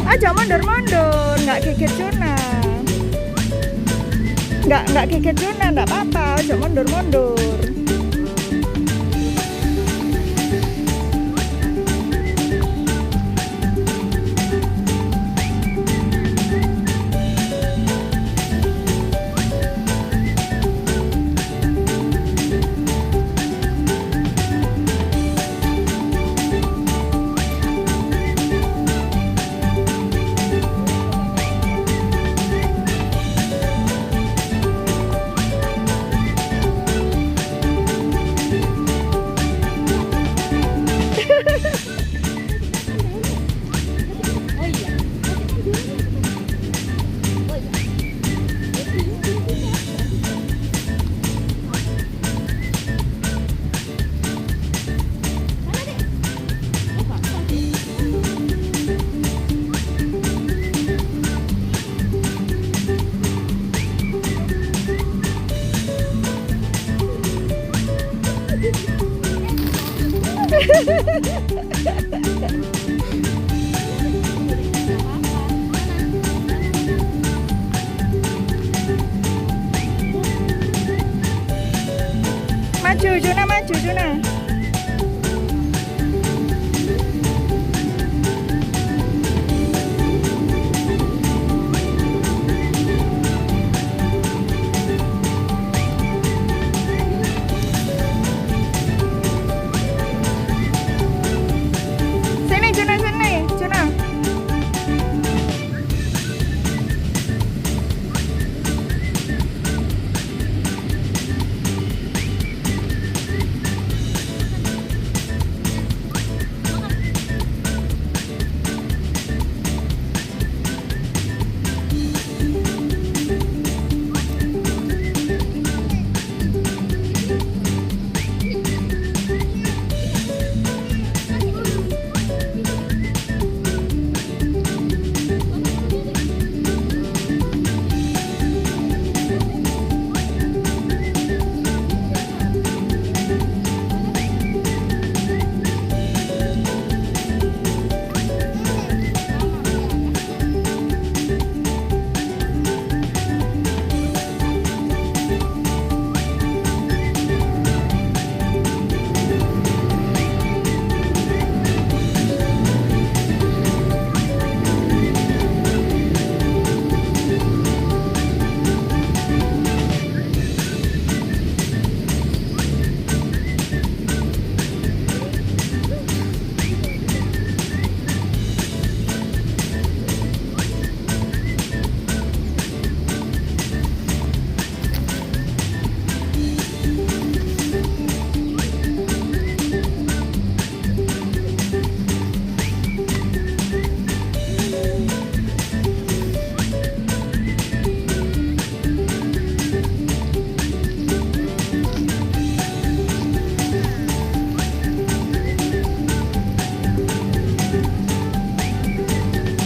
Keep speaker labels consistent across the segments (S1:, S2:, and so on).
S1: Aja mundur-mundur, nggak gigit Juna. Nggak gigit Juna, nggak apa-apa. Aja mundur-mundur. Maju Juna, maju Juna. Sini Juna, sini Juna.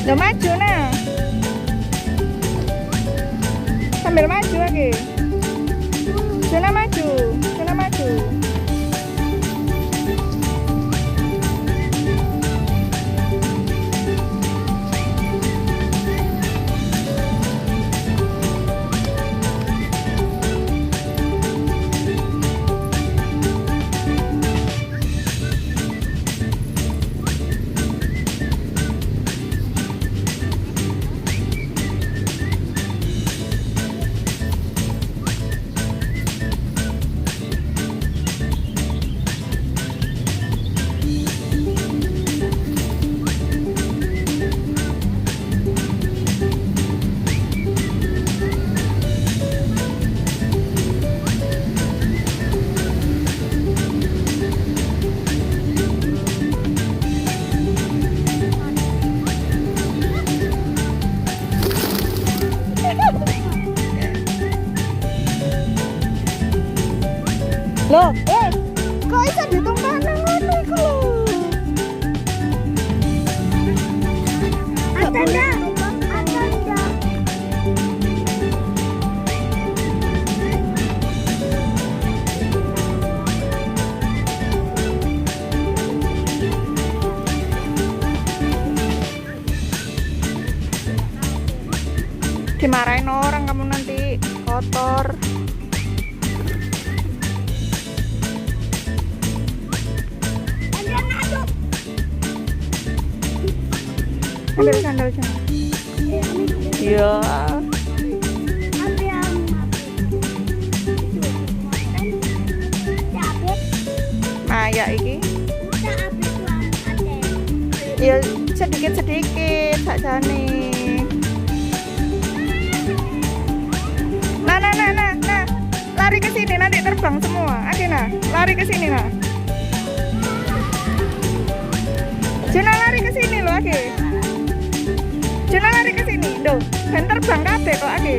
S1: Udah maju nah. Sambil maju lagi. Juna maju, Juna maju. Loh, kok bisa ditumpah nang ngono iku lho? Atanda, atanda. Ambil sandalnya. Iya. Maya iki. Ya sedikit-sedikit sakjane. Nah. Lari ke sini nanti terbang semua. Oke nah, lari ke sini nah. Juna lari ke sini loh, oke. Juna lari ke sini, doh. Ben terbang kabeh kok, oke.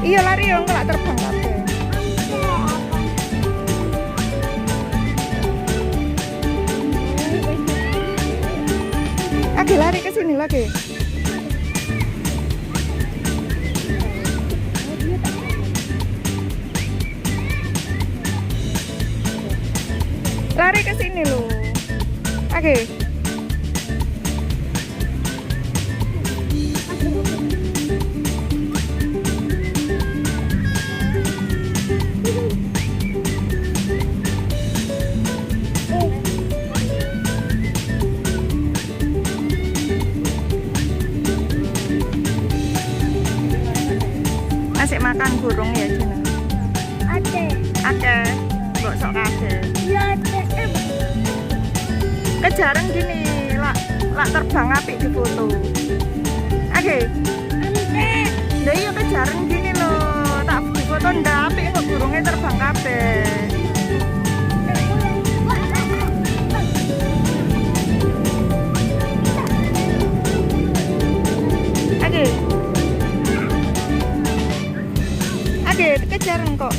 S1: Iya lari yo ngelak terbang kabeh. Oke, lari ke sini lagi. Lari ke sini loh. Oke. Masih makan burung ya, Juna? Ade. Mbok sok kabeh. Kejaran gini, lak terbang apik di foto. Oke. Lah iya kejaran gini loh, tak di foto ndak apik kok burungnya terbang kabeh. Oke, kejaran kok.